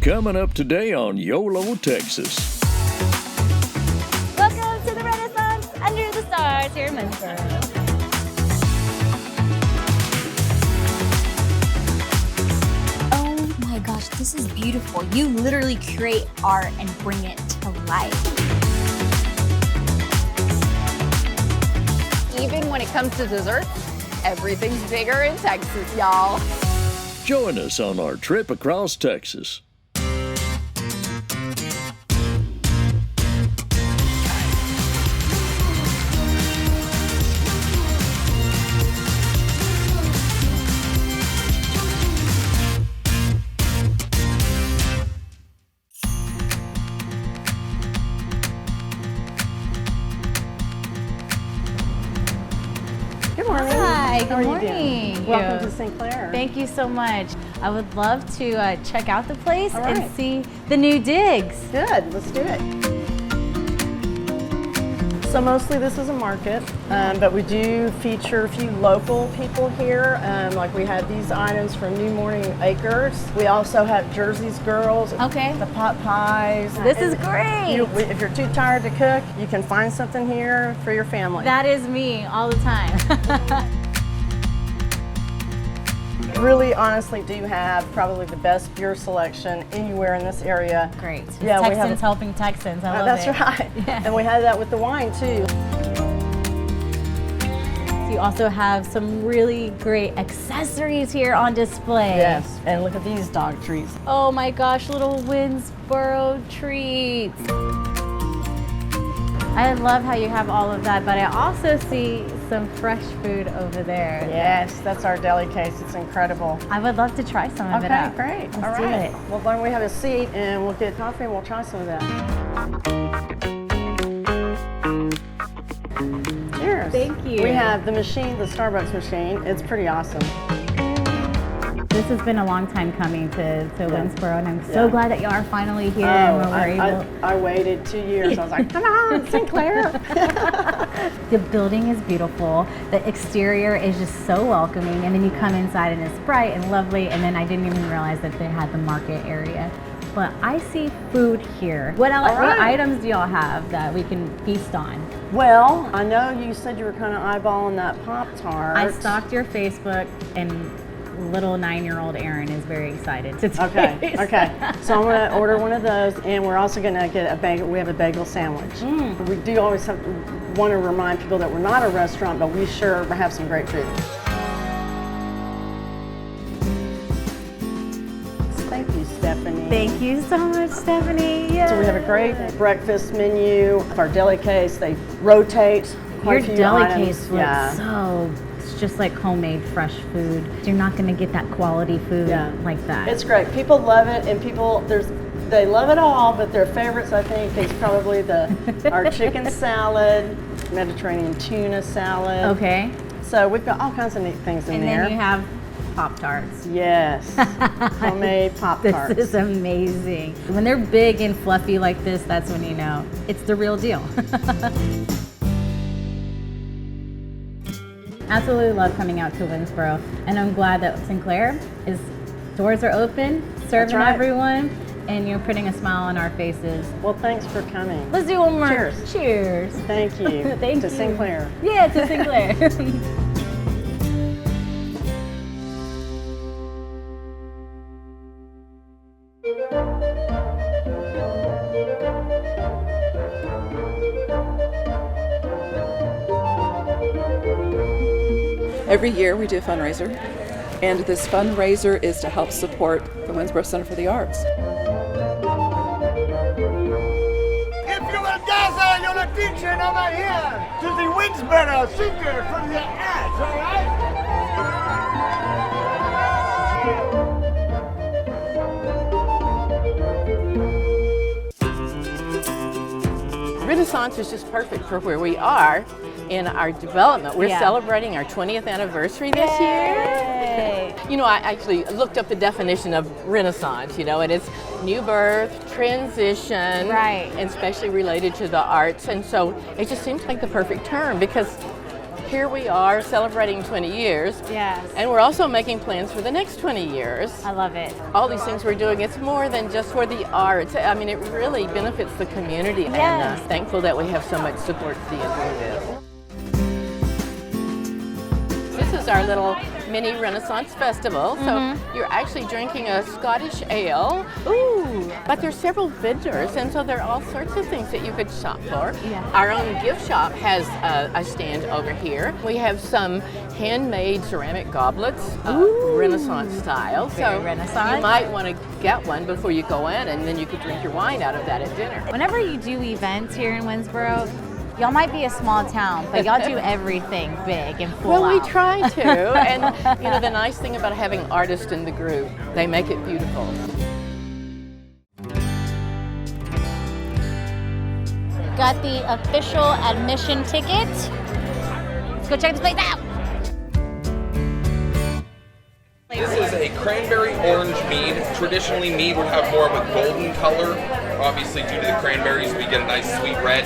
Coming up today on YOLO, Texas. Welcome to the Renaissance Under the Stars here in Winnsboro. Oh my gosh, this is beautiful. You literally create art and bring it to life. Even when it comes to desserts, everything's bigger in Texas, y'all. Join us on our trip across Texas. Hi, good How are you morning. doing? Welcome to Sinclair. Thank you so much. I would love to check out the place right. and see the new digs. Good, let's do it. So mostly this is a market, but we do feature a few local people here. Like we have these items from New Morning Acres. We also have Jersey's Girls. Okay. The pot pies. This is great. If you're too tired to cook, you can find something here for your family. That is me all the time. Really honestly do have probably the best beer selection anywhere in this area. Great. Yeah, we have Texans helping Texans. I love That's it. right. Yeah. And we have that with the wine too. You also have some really great accessories here on display. Yes, and look at these dog treats. Oh my gosh, little Winnsboro treats. I love how you have all of that, but I also see some fresh food over there. Yes, that's our deli case. It's incredible. I would love to try some of it Okay, out. great. Let's All do right. it. Well, then we have a seat and we'll get coffee and we'll try some of that. Cheers. Thank you. We have the machine, the Starbucks machine. It's pretty awesome. This has been a long time coming to Winnsboro, and I'm so glad that y'all are finally here and we're able. I waited 2 years. I was like, come on, Sinclair. The building is beautiful. The exterior is just so welcoming, and then you come inside and it's bright and lovely, and then I didn't even realize that they had the market area. But I see food here. What items do y'all have that we can feast on? Well, I know you said you were kind of eyeballing that Pop-Tart. I stalked your Facebook, and little 9-year-old Aerin is very excited to taste. Okay. So I'm going to order one of those, and we're also going to get a bagel. We have a bagel sandwich. We do always want to remind people that we're not a restaurant, but we sure have some great food. Thank you, Stephanie. Thank you so much, Stephanie. Yes. So we have a great breakfast menu. Our deli case, they rotate. Your quite a few deli items. case looks so, it's just like homemade fresh food. You're not going to get that quality food like that. It's great. People love it, and they love it all, but their favorites, I think, is probably our chicken salad, Mediterranean tuna salad. Okay. So we've got all kinds of neat things in there. And then you have Pop-Tarts. Yes, homemade Pop-Tarts. This is amazing. When they're big and fluffy like this, that's when you know it's the real deal. Absolutely love coming out to Winnsboro, and I'm glad that Sinclair doors are open, serving everyone, and you're putting a smile on our faces. Well, thanks for coming. Let's do one more. Cheers. Cheers. Thank you. Thank to you. Sinclair. Yeah, to Sinclair. Every year we do a fundraiser, and this fundraiser is to help support the Winnsboro Center for the Arts. If you will gather your attention over here to the Winnsboro Center for the Arts, all right? Renaissance is just perfect for where we are in our development. We're celebrating our 20th anniversary this year. You know, I actually looked up the definition of Renaissance, you know, and it's new birth, transition, and especially related to the arts. And so it just seems like the perfect term because here we are celebrating 20 years. Yes. And we're also making plans for the next 20 years. I love it. All these things we're doing, it's more than just for the arts. I mean, it really benefits the community. Yes. And thankful that we have so much support to be doing this. This is our little mini Renaissance Festival. So you're actually drinking a Scottish ale. Ooh! But there's several vendors, and so there are all sorts of things that you could shop for. Yeah. Our own gift shop has a stand over here. We have some handmade ceramic goblets, Renaissance style. Very so Renaissance. you might want to get one before you go in, and then you could drink your wine out of that at dinner. Whenever you do events here in Winnsboro, y'all might be a small town, but y'all do everything big and full Well, we out. try to, and you know, the nice thing about having artists in the group, they make it beautiful. Got the official admission ticket. Let's go check this place out. This is a cranberry orange mead. Traditionally, mead would have more of a golden color. Obviously, due to the cranberries, we get a nice sweet red.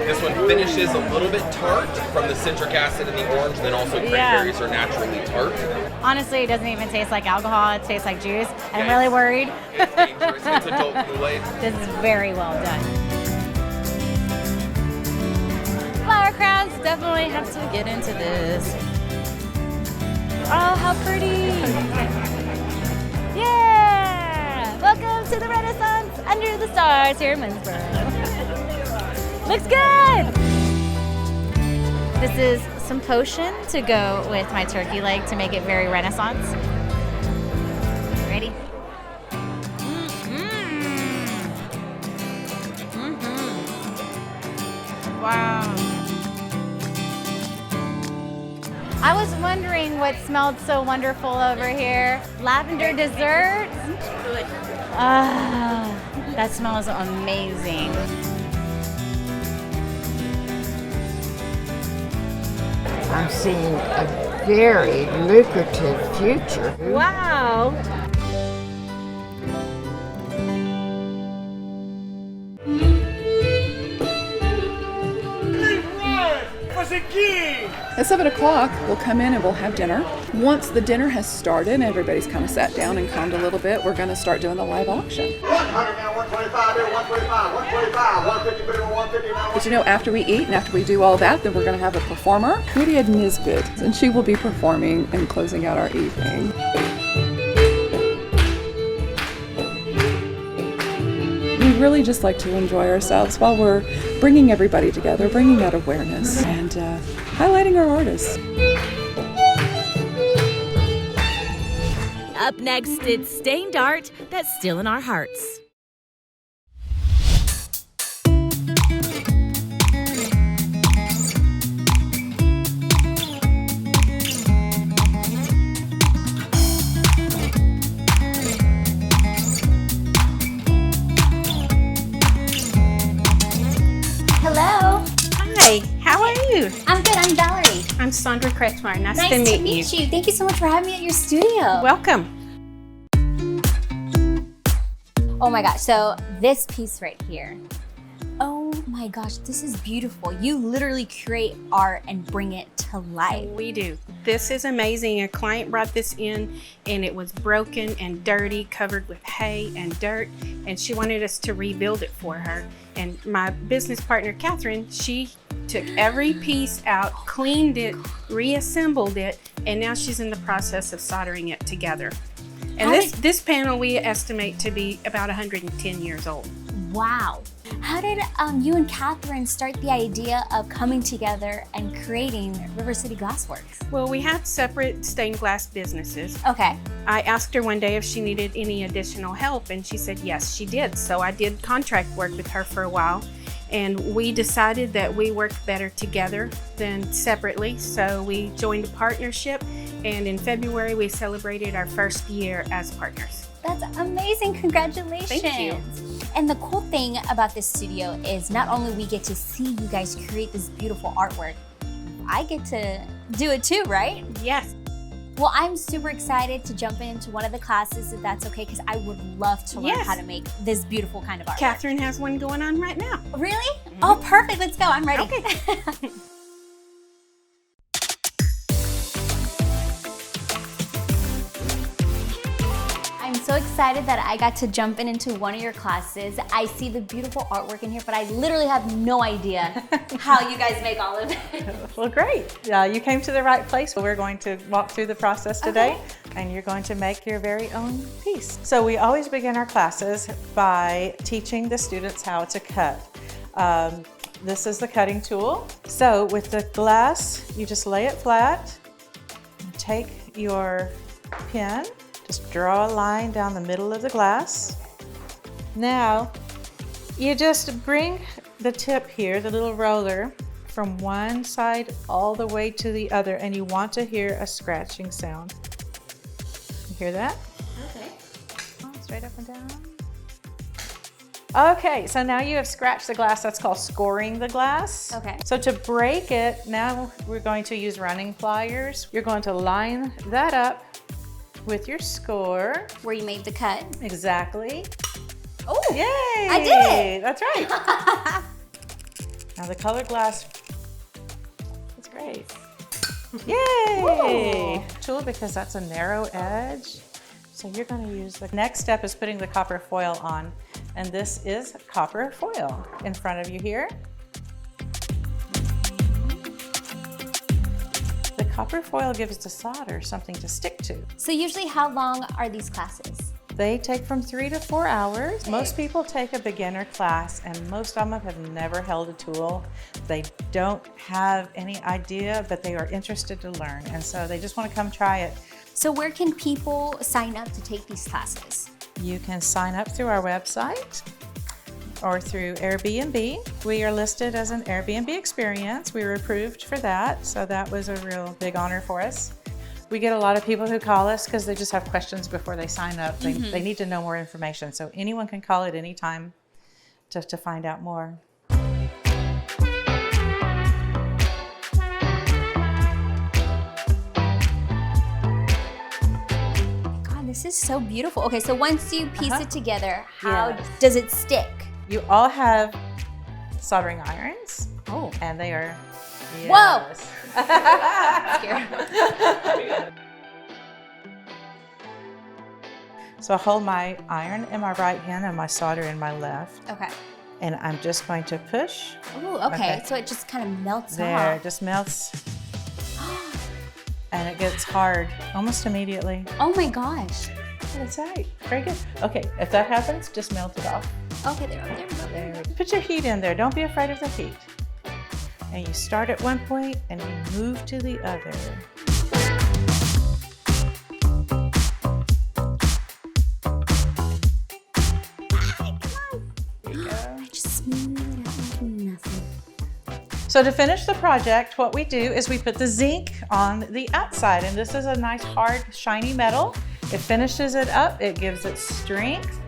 This one finishes a little bit tart from the citric acid in the orange, then also cranberries are naturally tart. Honestly, it doesn't even taste like alcohol. It tastes like juice. And I'm really worried. It's dangerous. It's adult Kool-Aid. This is very well done. Flower crowns definitely have to get into this. Oh, how pretty! Yeah! Welcome to the Renaissance under the stars here in Winnsboro. Looks good! This is some potion to go with my turkey leg to make it very Renaissance. Ready? Wow. I was wondering what smelled so wonderful over here. Lavender dessert. Ah, that smells amazing. I'm seeing a very lucrative future. Wow. At 7 o'clock, we'll come in and we'll have dinner. Once the dinner has started and everybody's kind of sat down and calmed a little bit, we're going to start doing the live auction. 100 now, 125 here, 125, 125, 150 here, 150 now. But you know, after we eat and after we do all that, then we're going to have a performer, Cory Nisbet, and she will be performing and closing out our evening. We really just like to enjoy ourselves while we're bringing everybody together, bringing that awareness, and highlighting our artists. Up next, it's Stained Art That's Still in Our Hearts. Hello. Hi, how are you? I'm good. I'm Valerie. I'm Sandra Kretschmar. Nice Nice to meet you. Thank you so much for having me at your studio. Welcome. Oh my gosh, so this piece right here. Oh my gosh, this is beautiful. You literally create art and bring it to life. We do. This is amazing. A client brought this in and it was broken and dirty, covered with hay and dirt, and she wanted us to rebuild it for her. And my business partner, Catherine, she took every piece out, cleaned it, reassembled it, and now she's in the process of soldering it together. And this panel we estimate to be about 110 years old. Wow. How did you and Catherine start the idea of coming together and creating River City Glassworks? Well, we have separate stained glass businesses. Okay. I asked her one day if she needed any additional help, and she said yes, she did. So I did contract work with her for a while, and we decided that we worked better together than separately. So we joined a partnership, and in February we celebrated our first year as partners. That's amazing. Congratulations. Thank you. And the cool thing about this studio is not only we get to see you guys create this beautiful artwork, I get to do it too, right? Yes. Well, I'm super excited to jump into one of the classes, if that's okay, because I would love to learn how to make this beautiful kind of artwork. Catherine has one going on right now. Really? Oh, perfect. Let's go. I'm ready. Okay. excited that I got to jump into one of your classes. I see the beautiful artwork in here, but I literally have no idea how you guys make all of it. Well, great. You came to the right place. We're going to walk through the process today, and you're going to make your very own piece. So we always begin our classes by teaching the students how to cut. This is the cutting tool. So with the glass, you just lay it flat, take your pen, just draw a line down the middle of the glass. Now, you just bring the tip here, the little roller, from one side all the way to the other, and you want to hear a scratching sound. You hear that? Okay. Straight up and down. Okay, so now you have scratched the glass. That's called scoring the glass. Okay. So to break it, now we're going to use running pliers. You're going to line that up with your score. Where you made the cut. Exactly. Oh, yay! I did it! That's right. Now the colored glass, that's great. Yay! Ooh. Tool, because that's a narrow edge. So you're going to use the next step is putting the copper foil on. And this is copper foil in front of you here. The copper foil gives the solder something to stick to. So usually how long are these classes? They take from 3 to 4 hours. Most people take a beginner class, and most of them have never held a tool. They don't have any idea, but they are interested to learn. And so they just want to come try it. So where can people sign up to take these classes? You can sign up through our website or through Airbnb. We are listed as an Airbnb experience. We were approved for that, so that was a real big honor for us. We get a lot of people who call us because they just have questions before they sign up. They need to know more information, so anyone can call at any time to find out more. This is so beautiful. Okay, so once you piece it together, how does it stick? You all have soldering irons. Oh. And they are, yes. Whoa! So I hold my iron in my right hand and my solder in my left. Okay. And I'm just going to push. Oh, okay. So it just kind of melts there, off. It just melts. And it gets hard almost immediately. Oh my gosh. That's right. Very good. Okay, if that happens, just melt it off. Okay, there we go. Put your heat in there. Don't be afraid of the heat. And you start at one point and you move to the other. I just smooth it out like nothing. So to finish the project, what we do is we put the zinc on the outside, and this is a nice hard shiny metal. It finishes it up, it gives it strength.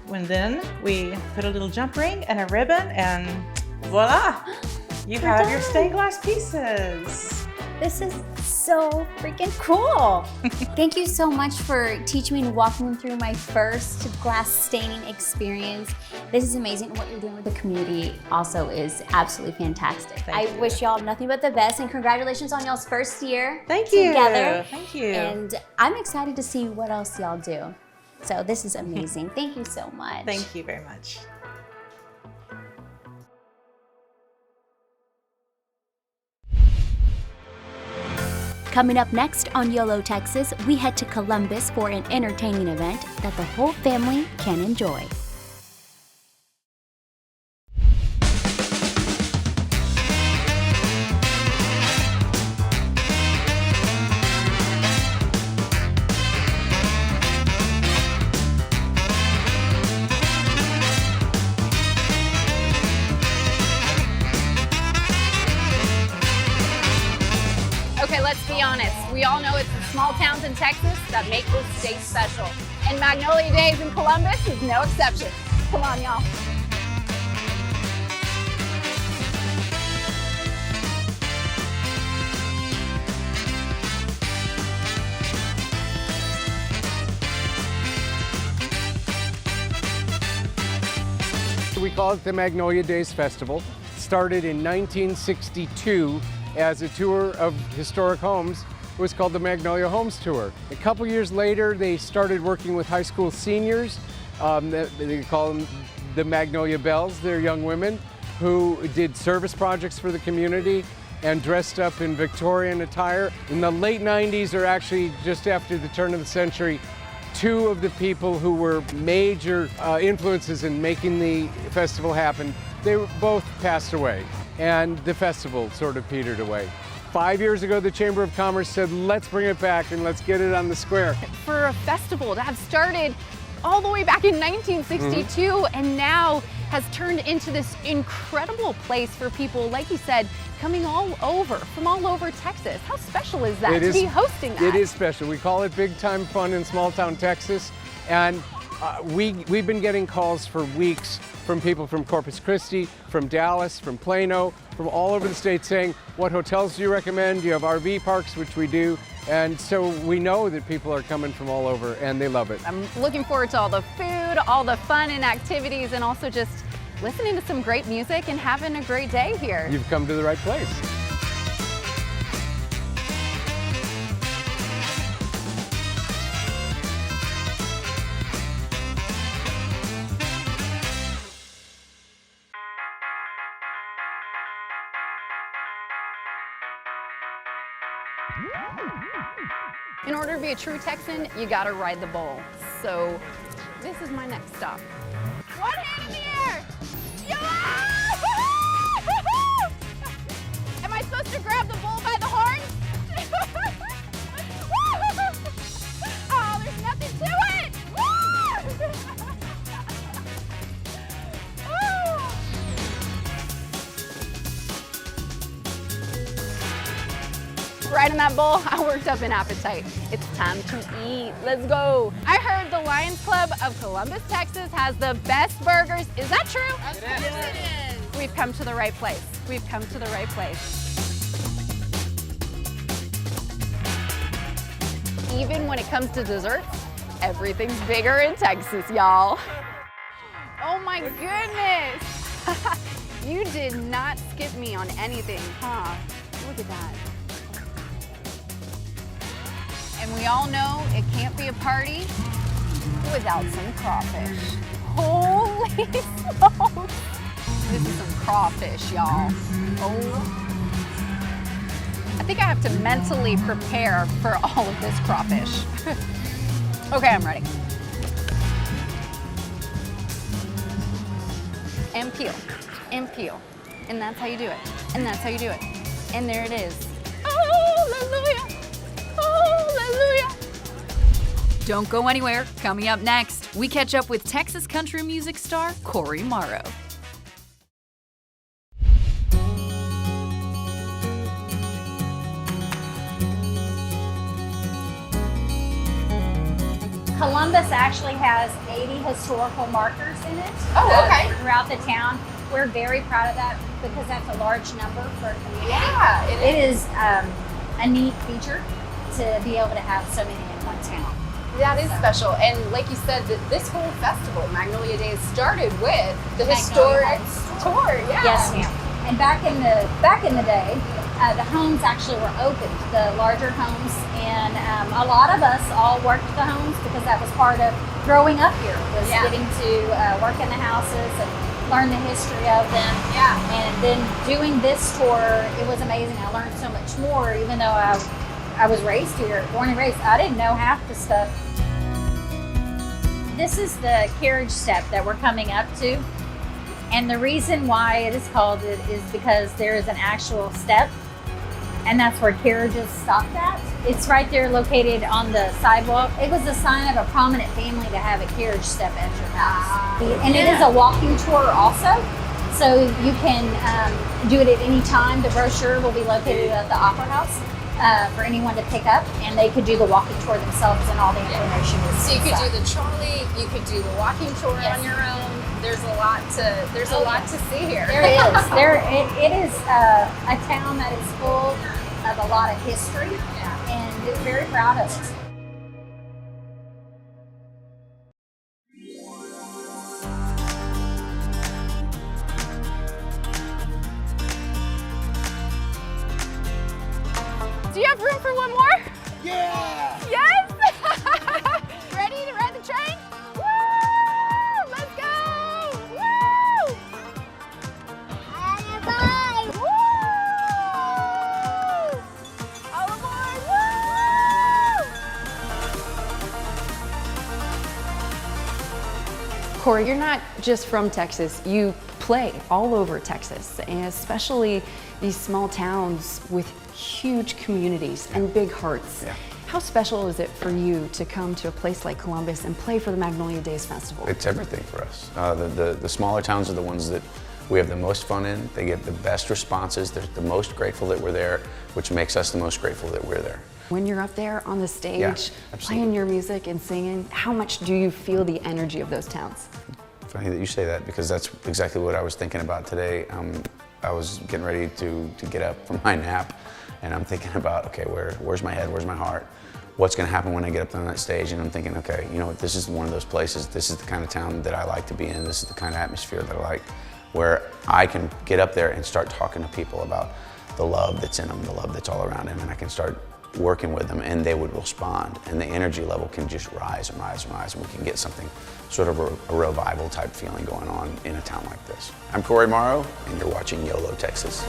And then we put a little jump ring and a ribbon, and voila! You have your stained glass pieces. This is so freaking cool. Thank you so much for teaching me and walking me through my first glass staining experience. This is amazing. What you're doing with the community also is absolutely fantastic. I wish y'all nothing but the best, and congratulations on y'all's first year together. Thank you. And I'm excited to see what else y'all do. So this is amazing. Thank you so much. Thank you very much. Coming up next on YOLO Texas, we head to Columbus for an entertaining event that the whole family can enjoy. Okay, let's be honest. We all know it's the small towns in Texas that make this state special. And Magnolia Days in Columbus is no exception. Come on, y'all. We call it the Magnolia Days Festival. It started in 1962 as a tour of historic homes was called the Magnolia Homes Tour. A couple years later, they started working with high school seniors. They call them the Magnolia Belles. They're young women who did service projects for the community and dressed up in Victorian attire. In the late 90s, or actually just after the turn of the century, two of the people who were major influences in making the festival happen, they both passed away, and the festival sort of petered away. 5 years ago, the Chamber of Commerce said, let's bring it back and let's get it on the square. For a festival to have started all the way back in 1962 and now has turned into this incredible place for people, like you said, coming from all over Texas. How special is that to be hosting that? It is special. We call it big time fun in small town Texas. And we've been getting calls for weeks from people from Corpus Christi, from Dallas, from Plano, from all over the state saying, what hotels do you recommend? Do you have RV parks, which we do? And so we know that people are coming from all over and they love it. I'm looking forward to all the food, all the fun and activities, and also just listening to some great music and having a great day here. You've come to the right place. In order to be a true Texan, you gotta ride the bull. So this is my next stop. What in here? Am I supposed to grab the bull by the horn? Oh, there's nothing to it! Riding that bull, I worked up an appetite. It's time to eat. Let's go. I heard the Lions Club of Columbus, Texas has the best burgers. Is that true? Yes, it is. We've come to the right place. We've come to the right place. Even when it comes to desserts, everything's bigger in Texas, y'all. Oh my goodness. You did not skip me on anything, huh? Look at that. And we all know it can't be a party without some crawfish. Holy smokes! This is some crawfish, y'all. Oh. I think I have to mentally prepare for all of this crawfish. Okay, I'm ready. And peel, and peel. And that's how you do it. And that's how you do it. And there it is. Hallelujah! Hallelujah! Don't go anywhere. Coming up next, we catch up with Texas country music star Cory Morrow. Columbus actually has 80 historical markers in it. Oh, okay. Throughout the town. We're very proud of that because that's a large number for a community. Yeah, it is a neat feature to be able to have so many in one town. That is special. And like you said, this whole festival, Magnolia Days, started with the historic tour. Yeah. Yes, ma'am. And back in the day, the homes actually were opened, the larger homes, and a lot of us all worked the homes because that was part of growing up here, was getting to work in the houses and learn the history of them. Yeah. And then doing this tour, it was amazing. I learned so much more, even though I was raised here, born and raised. I didn't know half the stuff. This is the carriage step that we're coming up to. And the reason why it is called it is because there is an actual step, and that's where carriages stopped at. It's right there located on the sidewalk. It was a sign of a prominent family to have a carriage step at your house. And it is a walking tour also, so you can do it at any time. The brochure will be located at the Opera House for anyone to pick up, and they could do the walking tour themselves, and all the information is So you could do the trolley, you could do the walking tour on your own. There's a lot to see here. There is. It is a town that is full of a lot of history, and it's very proud of it. Do you have room for one more? Yeah! Yes! Ready to ride the train? Woo! Let's go! Woo! Bye! Woo! All aboard! Woo! Cory, you're not just from Texas, you play all over Texas, and especially these small towns with huge communities and big hearts. Yeah. How special is it for you to come to a place like Columbus and play for the Magnolia Days Festival? It's everything for us. The smaller towns are the ones that we have the most fun in. They get the best responses. They're the most grateful that we're there, which makes us the most grateful that we're there. When you're up there on the stage, Yeah, playing your music and singing, how much do you feel the energy of those towns? Funny that you say that, because that's exactly what I was thinking about today. I was getting ready to get up from my nap, and I'm thinking about, okay, where's my head, where's my heart? What's gonna happen when I get up on that stage? And I'm thinking, okay, you know what, this is one of those places, this is the kind of town that I like to be in, this is the kind of atmosphere that I like, where I can get up there and start talking to people about the love that's in them, the love that's all around them, and I can start working with them, and they would respond, and the energy level can just rise and rise and rise, and we can get something sort of a revival type feeling going on in a town like this. I'm Cory Morrow, and you're watching YOLO Texas.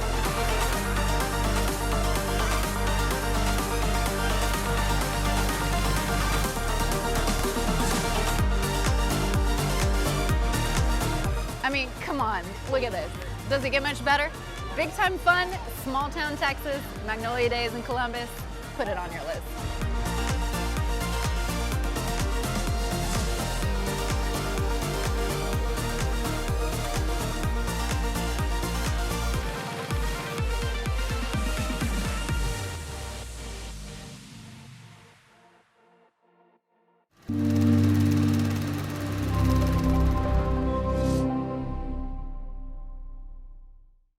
I mean, come on, look at this. Does it get much better? Big time fun, small town Texas, Magnolia Days in Columbus. Put it on your list.